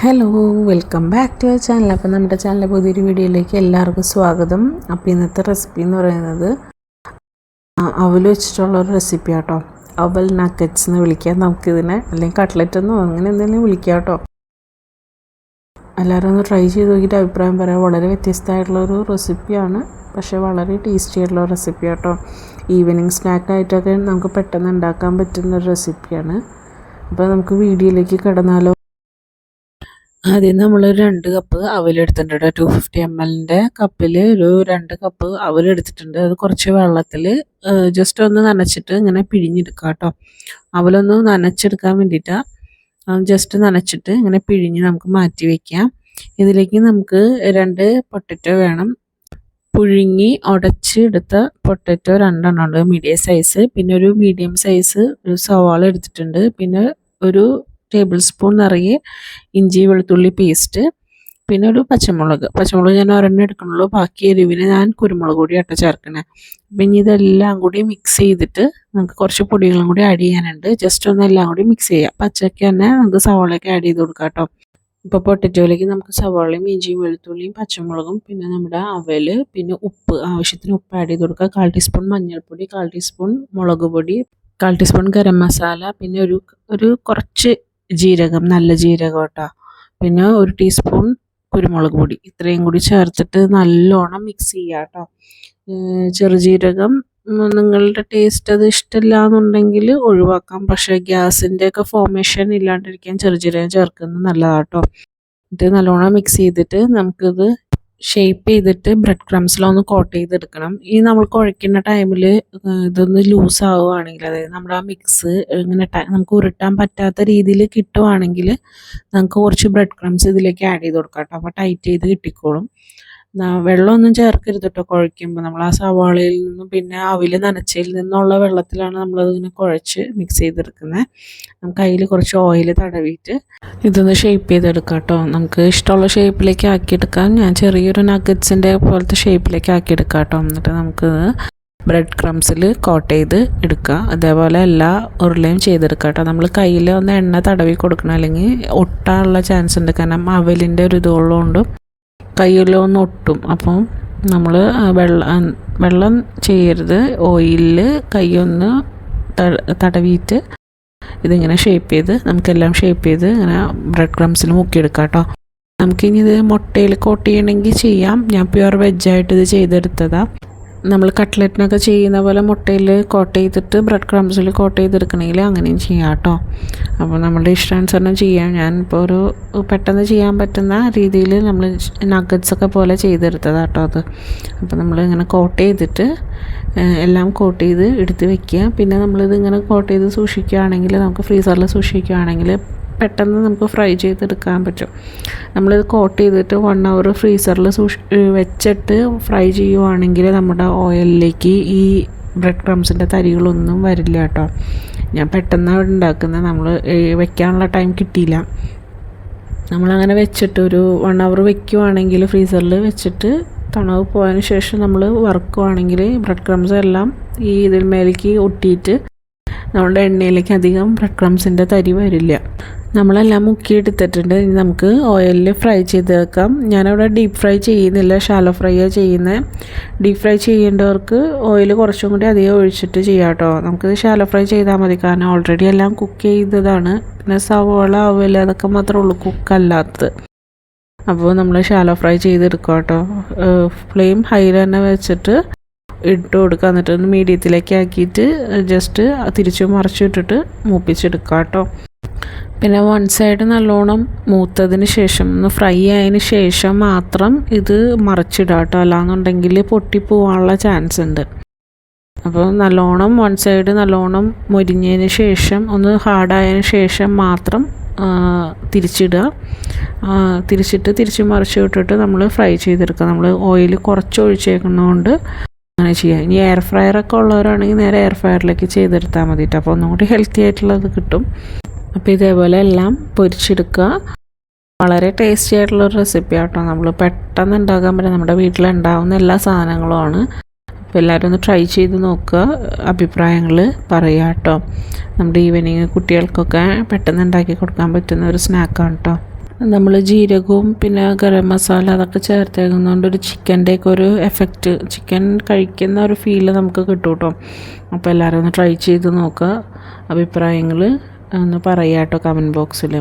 Hello, welcome back to our channel. അപ്പോൾ നമ്മുടെ ചാനലിലെ പുതിയൊരു വീഡിയോയിലേക്ക് എല്ലാവർക്കും സ്വാഗതം. അപ്പോൾ ഇന്നത്തെ റെസിപ്പി എന്ന് പറയുന്നത് അവൽ വെച്ചിട്ടുള്ളൊരു റെസിപ്പി ആട്ടോ. അവൽ നഗറ്റ്സ് എന്ന് വിളിക്കാം നമുക്കിതിനെ, അല്ലെങ്കിൽ കട്ട്ലറ്റ് എന്നോ അങ്ങനെ എന്തെങ്കിലും വിളിക്കാം കേട്ടോ. എല്ലാവരും ഒന്ന് ട്രൈ ചെയ്ത് നോക്കിയിട്ട് അഭിപ്രായം പറയാം. വളരെ വ്യത്യസ്തമായിട്ടുള്ളൊരു റെസിപ്പിയാണ്, പക്ഷേ വളരെ ടേസ്റ്റി ആയിട്ടുള്ള റെസിപ്പി ആട്ടോ. ഈവനിങ് സ്നാക്കായിട്ടൊക്കെ നമുക്ക് പെട്ടെന്ന് ഉണ്ടാക്കാൻ പറ്റുന്നൊരു റെസിപ്പിയാണ്. അപ്പോൾ നമുക്ക് വീഡിയോയിലേക്ക് കടന്നാലോ. ആദ്യം നമ്മൾ 2 കപ്പ് അവലെടുത്തിട്ടുണ്ട്. 250 ml കപ്പിൽ ഒരു 2 കപ്പ് അവലെടുത്തിട്ടുണ്ട്. അത് കുറച്ച് വെള്ളത്തിൽ ജസ്റ്റ് ഒന്ന് നനച്ചിട്ട് ഇങ്ങനെ പിഴിഞ്ഞെടുക്കുക കേട്ടോ. അവലൊന്ന് നനച്ചെടുക്കാൻ വേണ്ടിയിട്ടാണ്, ജസ്റ്റ് നനച്ചിട്ട് ഇങ്ങനെ പിഴിഞ്ഞ് നമുക്ക് മാറ്റി വയ്ക്കാം. ഇതിലേക്ക് നമുക്ക് 2 പൊട്ടറ്റോ വേണം. പുഴുങ്ങി ഉടച്ചെടുത്ത പൊട്ടറ്റോ 2 ഉണ്ട്, മീഡിയം സൈസ്. പിന്നെ ഒരു മീഡിയം സൈസ് ഒരു സവാള എടുത്തിട്ടുണ്ട്. പിന്നെ ഒരു ടേബിൾ സ്പൂൺ നിറയെ ഇഞ്ചി വെളുത്തുള്ളി പേസ്റ്റ്. പിന്നെ ഒരു പച്ചമുളക് ഞാൻ ഒരെണ്ണം എടുക്കണുള്ളൂ. ബാക്കി എരിവിന് ഞാൻ കുരുമുളക് പൊടി ചേർക്കണേ. പിന്നെ ഇതെല്ലാം കൂടി മിക്സ് ചെയ്തിട്ട് നമുക്ക് കുറച്ച് പൊടികളും കൂടി ആഡ് ചെയ്യാനുണ്ട്. ജസ്റ്റ് ഒന്ന് എല്ലാം കൂടി മിക്സ് ചെയ്യാം. പച്ചയ്ക്ക് തന്നെ നമുക്ക് സവാളയൊക്കെ ആഡ് ചെയ്ത് കൊടുക്കാം കേട്ടോ. ഇപ്പോൾ പൊട്ടറ്റോയിലേക്ക് നമുക്ക് സവാളയും ഇഞ്ചിയും വെളുത്തുള്ളിയും പച്ചമുളകും പിന്നെ നമ്മുടെ അവൽ, പിന്നെ ഉപ്പ്, ആവശ്യത്തിന് ഉപ്പ് ആഡ് ചെയ്ത് കൊടുക്കുക. 1/4 ടീസ്പൂൺ മഞ്ഞൾപ്പൊടി, 1/4 ടീസ്പൂൺ മുളക് പൊടി, 1/4 ടീസ്പൂൺ ഗരം മസാല, പിന്നെ ഒരു കുറച്ച് ജീരകം, നല്ല ജീരകം കേട്ടോ. പിന്നെ 1 ടീസ്പൂൺ കുരുമുളക് പൊടി. ഇത്രയും കൂടി ചേർത്തിട്ട് നല്ലോണം മിക്സ് ചെയ്യുക കേട്ടോ. ചെറുജീരകം നിങ്ങളുടെ ടേസ്റ്റ് അത് ഇഷ്ടമില്ല എന്നുണ്ടെങ്കിൽ ഒഴിവാക്കാം. പക്ഷേ ഗ്യാസിൻ്റെയൊക്കെ ഫോർമേഷൻ ഇല്ലാണ്ടിരിക്കാൻ ചെറുജീരകം ചേർക്കുന്നത് നല്ലതാട്ടോ. എന്നിട്ട് നല്ലോണം മിക്സ് ചെയ്തിട്ട് നമുക്കിത് ഷേപ്പ് ചെയ്തിട്ട് ബ്രെഡ് ക്രംസിലൊന്ന് കോട്ട് ചെയ്തെടുക്കണം. ഈ നമ്മൾ കുഴയ്ക്കുന്ന ടൈമിൽ ഇതൊന്ന് ലൂസ് ആവുകയാണെങ്കിൽ, അതായത് നമ്മുടെ ആ മിക്സ് ഇങ്ങനെ നമുക്ക് ഉരുട്ടാൻ പറ്റാത്ത രീതിയിൽ കിട്ടുവാണെങ്കിൽ നമുക്ക് കുറച്ച് ബ്രെഡ് ക്രംസ് ഇതിലേക്ക് ആഡ് ചെയ്ത് കൊടുക്കാം കേട്ടോ. അപ്പോൾ ടൈറ്റ് ചെയ്ത് കിട്ടിക്കോളും. വെള്ളമൊന്നും ചേർക്കരുത് കേട്ടോ കുഴയ്ക്കുമ്പോൾ. നമ്മൾ ആ സവാളയിൽ നിന്നും പിന്നെ അവിൽ നനച്ചതിൽ നിന്നുള്ള വെള്ളത്തിലാണ് നമ്മളതിങ്ങനെ കുഴച്ച് മിക്സ് ചെയ്തെടുക്കുന്നത്. നമുക്ക് അതിൽ കുറച്ച് ഓയിൽ തടവിയിട്ട് ഇതൊന്ന് ഷേപ്പ് ചെയ്തെടുക്കാം കേട്ടോ. നമുക്ക് ഇഷ്ടമുള്ള ഷേപ്പിലേക്ക് ആക്കിയെടുക്കാം. ഞാൻ ചെറിയൊരു നഗറ്റ്സിൻ്റെ പോലത്തെ ഷേപ്പിലേക്ക് ആക്കിയെടുക്കാം കേട്ടോ. എന്നിട്ട് നമുക്ക് ബ്രെഡ് ക്രംസിൽ കോട്ട് ചെയ്ത് എടുക്കുക. അതേപോലെ എല്ലാ ഉരുളയും ചെയ്തെടുക്കുക കേട്ടോ. നമ്മൾ കയ്യിൽ ഒന്ന് എണ്ണ തടവി കൊടുക്കണം, അല്ലെങ്കിൽ ഒട്ടാനുള്ള ചാൻസ് ഉണ്ട്. കാരണം അവലിൻ്റെ ഒരു ഇതുള്ളതുകൊണ്ട് കയ്യിലൊന്ന് ഒട്ടും. അപ്പം നമ്മൾ വെള്ളം ചെയ്യരുത്. ഓയിലിൽ കൈയൊന്ന് തടവിയിട്ട് ഇതിങ്ങനെ ഷേപ്പ് ചെയ്ത് നമുക്കെല്ലാം ഷേപ്പ് ചെയ്ത് ഇങ്ങനെ ബ്രെഡ് ക്രംസിൽ മുക്കിയെടുക്കാം കേട്ടോ. നമുക്കിനി ഇത് മുട്ടയിൽ കോട്ട് ചെയ്യണമെങ്കിൽ ചെയ്യാം. ഞാൻ പ്യുവർ വെജായിട്ട് ഇത് ചെയ്തെടുത്തതാണ്. നമ്മൾ കട്ട്ലറ്റിനൊക്കെ ചെയ്യുന്ന പോലെ മുട്ടയിൽ കോട്ട് ചെയ്തിട്ട് ബ്രെഡ് ക്രംസിൽ കോട്ട് ചെയ്തെടുക്കണമെങ്കിൽ അങ്ങനെയും ചെയ്യാം കേട്ടോ. അപ്പോൾ നമ്മളുടെ ഇഷ്ടാനുസരണം ചെയ്യാം. ഞാനിപ്പോൾ ഒരു പെട്ടെന്ന് ചെയ്യാൻ പറ്റുന്ന രീതിയിൽ നമ്മൾ നഗറ്റ്സൊക്കെ പോലെ ചെയ്തെടുത്തതാണ് കേട്ടോ അത്. അപ്പോൾ നമ്മൾ ഇങ്ങനെ കോട്ട് ചെയ്തിട്ട് എല്ലാം കോട്ട് ചെയ്ത് എടുത്ത് വെക്കുക. പിന്നെ നമ്മളിത് ഇങ്ങനെ കോട്ട് ചെയ്ത് സൂക്ഷിക്കുകയാണെങ്കിൽ, നമുക്ക് ഫ്രീസറിൽ സൂക്ഷിക്കുകയാണെങ്കിൽ പെട്ടെന്ന് നമുക്ക് ഫ്രൈ ചെയ്തെടുക്കാൻ പറ്റും. നമ്മളിത് കോട്ട് ചെയ്തിട്ട് 1 hour ഫ്രീസറിൽ വെച്ചിട്ട് ഫ്രൈ ചെയ്യുവാണെങ്കിൽ നമ്മുടെ ഓയിലിലേക്ക് ഈ ബ്രെഡ് ക്രംസിൻ്റെ തരികളൊന്നും വരില്ല കേട്ടോ. ഞാൻ പെട്ടെന്നാണ് ഉണ്ടാക്കുന്നത്, നമ്മൾ വെക്കാനുള്ള ടൈം കിട്ടിയില്ല. നമ്മളങ്ങനെ വെച്ചിട്ട് ഒരു 1 hour വെക്കുവാണെങ്കിൽ ഫ്രീസറിൽ വെച്ചിട്ട് തണുപ്പ് പോയതിന് ശേഷം നമ്മൾ വറുക്കുവാണെങ്കിൽ ബ്രെഡ് ക്രംസ് എല്ലാം ഈ ഇതിൽ മേലേക്ക് ഒട്ടിയിട്ട് നമ്മളുടെ എണ്ണയിലേക്ക് അധികം ബ്രെഡ് ക്രംസിൻ്റെ തരി വരില്ല. നമ്മളെല്ലാം മുക്കിയെടുത്തിട്ടുണ്ട്. ഇനി നമുക്ക് ഓയിലിൽ ഫ്രൈ ചെയ്ത് വെക്കാം. ഞാനവിടെ ഡീപ്പ് ഫ്രൈ ചെയ്യുന്നില്ല, ഷാലോ ഫ്രൈയാണ് ചെയ്യുന്നത്. ഡീപ്പ് ഫ്രൈ ചെയ്യേണ്ടവർക്ക് ഓയിൽ കുറച്ചും കൂടി അധികം ഒഴിച്ചിട്ട് ചെയ്യാം കേട്ടോ. നമുക്കിത് ഷാലോ ഫ്രൈ ചെയ്താൽ മതി, കാരണം ഓൾറെഡി എല്ലാം കുക്ക് ചെയ്തതാണ്. പിന്നെ സവോള അവൽ അതൊക്കെ മാത്രമേ ഉള്ളൂ കുക്കല്ലാത്തത്. അപ്പോൾ നമ്മൾ ഷാലോ ഫ്രൈ ചെയ്തെടുക്കുക കേട്ടോ. ഫ്ലെയിം ഹൈയിൽ തന്നെ വെച്ചിട്ട് ഇട്ട് കൊടുക്കുക. എന്നിട്ട് ഒന്ന് മീഡിയത്തിലേക്ക് ആക്കിയിട്ട് ജസ്റ്റ് തിരിച്ചു മറിച്ചിട്ടിട്ട് മൂപ്പിച്ചെടുക്കുക കേട്ടോ. പിന്നെ 1 സൈഡ് നല്ലോണം മൂത്തതിന് ശേഷം, ഒന്ന് ഫ്രൈ ആയതിന് ശേഷം മാത്രം ഇത് മറിച്ചിടുക കേട്ടോ. അല്ലാന്നുണ്ടെങ്കിൽ പൊട്ടിപ്പോവാനുള്ള ചാൻസ് ഉണ്ട്. അപ്പോൾ നല്ലോണം 1 സൈഡ് നല്ലോണം മൊരിഞ്ഞതിന് ശേഷം, ഒന്ന് ഹാർഡായതിന് ശേഷം മാത്രം തിരിച്ചിടുക. തിരിച്ച് മറിച്ച് ഇട്ടിട്ട് നമ്മൾ ഫ്രൈ ചെയ്തെടുക്കുക. നമ്മൾ ഓയിൽ കുറച്ച് ഒഴിച്ചേക്കുന്നതുകൊണ്ട് അങ്ങനെ ചെയ്യാം. ഇനി എയർ ഫ്രയറൊക്കെ ഉള്ളവരാണെങ്കിൽ നേരെ എയർ ഫ്രയറിലേക്ക് ചെയ്തെടുത്താൽ മതിയിട്ട്. അപ്പോൾ ഒന്നും കൂടി ഹെൽത്തി ആയിട്ടുള്ളത് കിട്ടും. അപ്പോൾ ഇതേപോലെ എല്ലാം പൊരിച്ചെടുക്കുക. വളരെ ടേസ്റ്റി ആയിട്ടുള്ളൊരു റെസിപ്പി ആട്ടോ. നമ്മൾ പെട്ടെന്ന് ഉണ്ടാക്കാൻ പറ്റും, നമ്മുടെ വീട്ടിലുണ്ടാവുന്ന എല്ലാ സാധനങ്ങളുമാണ്. അപ്പോൾ എല്ലാവരും ഒന്ന് ട്രൈ ചെയ്ത് നോക്കുക, അഭിപ്രായങ്ങൾ പറയുക കേട്ടോ. നമ്മുടെ ഈവനിങ് കുട്ടികൾക്കൊക്കെ പെട്ടെന്ന് ഉണ്ടാക്കി കൊടുക്കാൻ പറ്റുന്ന ഒരു സ്നാക്കാണ് കേട്ടോ. നമ്മൾ ജീരകവും പിന്നെ ഗരം മസാല അതൊക്കെ ചേർത്തേക്കുന്നതുകൊണ്ട് ഒരു ചിക്കൻ്റെയൊക്കെ ഒരു എഫക്റ്റ്, ചിക്കൻ കഴിക്കുന്ന ഒരു ഫീല് നമുക്ക് കിട്ടും കേട്ടോ. അപ്പോൾ എല്ലാവരും ഒന്ന് ട്രൈ ചെയ്ത് നോക്കുക. അഭിപ്രായങ്ങൾ ഒന്ന് പറയുക കേട്ടോ കമൻറ്റ് ബോക്സിൽ.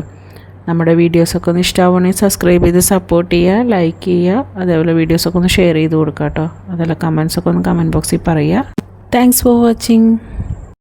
നമ്മുടെ വീഡിയോസൊക്കെ ഒന്ന് ഇഷ്ടമാവുകയാണെങ്കിൽ സബ്സ്ക്രൈബ് ചെയ്ത് സപ്പോർട്ട് ചെയ്യുക, ലൈക്ക് ചെയ്യുക, അതേപോലെ വീഡിയോസൊക്കെ ഒന്ന് ഷെയർ ചെയ്ത് കൊടുക്കുക കേട്ടോ. അതേപോലെ കമൻസൊക്കെ ഒന്ന് കമൻറ്റ് ബോക്സിൽ പറയുക. Thanks for watching.